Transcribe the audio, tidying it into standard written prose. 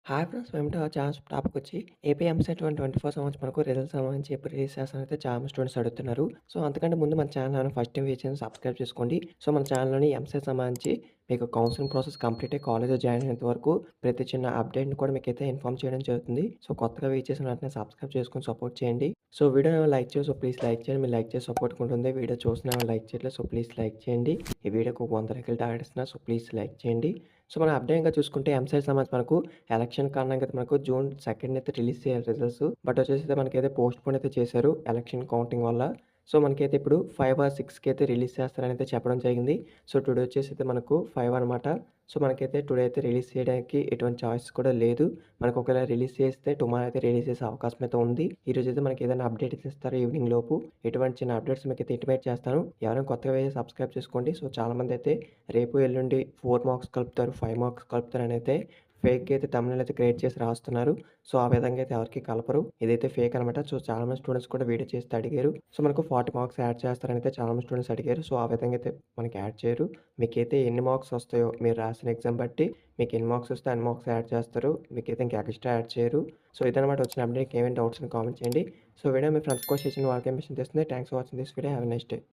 Hi friends! Welcome to channel టాపికొచ్చి AP EAMCET 2024 సంవత్సరం మనకు రిజల్ట్స్ సంబంధించి ఎప్పుడు రిలీజ్ చేస్తారనైతే చాలా స్టూడెంట్స్ అడుగుతున్నారు. సో, అంతకంటే ముందు మన ఛానల్ ఫస్ట్ టైం వీక్షించి సబ్స్క్రైబ్ చేసుకోండి. సో, మన ఛానల్‌లోని ఎంసెట్ సంబంధించి మీకు కౌన్సెలింగ్ ప్రాసెస్ కంప్లీట్ అయ్యి కాలేజ్‌లో జాయిన్ అయ్యేంత వరకు ప్రతి చిన్న అప్డేట్‌ని కూడా మీకైతే ఇన్ఫార్మ్ చేయడం జరుగుతుంది. సో, కొత్తగా వీక్షించిన వెంటనే సబ్స్క్రైబ్ చేసుకొని సపోర్ట్ చేయండి. సో, వీడియోని లైక్ చేసి సో, ప్లీజ్ లైక్ చేయండి. మీరు లైక్ చేసి సపోర్ట్‌గా ఉంటుంది. వీడియో చూసిన లైక్ చేయట్లేదు. సో, ప్లీజ్ లైక్ చేయండి. ఈ వీడియోకి ఒక 100 లైకులు టార్గెట్ ఇస్తున్నా. సో, ప్లీజ్ లైక్ చేయండి. సో, మనం అప్డేట్‌గా చూసుకుంటే ఎంసెట్ సంబంధించి మనకు ఎలక్షన్ కారణంగా అయితే మనకు జూన్ 2 అయితే రిలీజ్ చేయాలి రిజల్ట్స్. బట్ వచ్చేసి మనకైతే పోస్ట్‌పోన్ అయితే చేశారు ఎలక్షన్ కౌంటింగ్ వల్ల. సో, మనకైతే ఇప్పుడు 5 ఆర్ 6కి అయితే రిలీజ్ చేస్తారని అయితే చెప్పడం జరిగింది. సో, టుడే వచ్చేసి అయితే మనకు 5 అనమాట. సో, మనకైతే టుడే అయితే రిలీజ్ చేయడానికి ఎటువంటి చాయిస్ కూడా లేదు. మనకు ఒకవేళ రిలీజ్ చేస్తే టుమారో అయితే రిలీజ్ చేసే అవకాశం అయితే ఉంది. ఈరోజైతే మనకి ఏదైనా అప్డేట్ అయితే ఇస్తారు ఈవినింగ్ లోపు. ఎటువంటి చిన్న అప్డేట్స్ మీకైతే ఇంటిమేట్ చేస్తాను. ఎవరైనా కొత్తగా సబ్స్క్రైబ్ చేసుకోండి. సో, చాలామంది అయితే రేపు, ఎల్లుండి 4 మార్క్స్ కలుపుతారు, 5 మార్క్స్ కలుపుతారని అయితే ఫేక్‌గా అయితే థంబ్‌నెయిల్ అయితే క్రియేట్ చేసి రాస్తున్నారు. సో, ఆ విధంగా అయితే ఎవరికీ కలపరు. ఇదైతే ఫేక్ అనమాట. సో, చాలామంది స్టూడెంట్స్ కూడా వీడియో చేస్తే అడిగారు. సో, మనకు 40 మార్క్స్ యాడ్ చేస్తారని అయితే చాలామంది స్టూడెంట్స్ అడిగారు. సో, ఆ విధంగా అయితే మనకి యాడ్ చేయరు. మీకైతే ఎన్ని మార్క్స్ వస్తాయో మీరు రాసిన ఎగ్జామ్ బట్టి మీకు ఎన్ని మార్క్స్ వస్తే అన్ని మార్క్స్ యాడ్ చేస్తారు. మీకైతే ఇంకా ఎక్స్‌ట్రా యాడ్ చేయరు. సో, ఇదనమాట వచ్చిన అప్డేట్. ఏమైనా డౌట్స్ ఉంటే కామెంట్ చేయండి. సో, వీడియో మీ ఫ్రెండ్స్ కూడా షేర్ చేయండి. వాళ్ళకి ఇన్ఫర్మేషన్ తెలుస్తుంది. Thanks for watching this video. Have a nice day.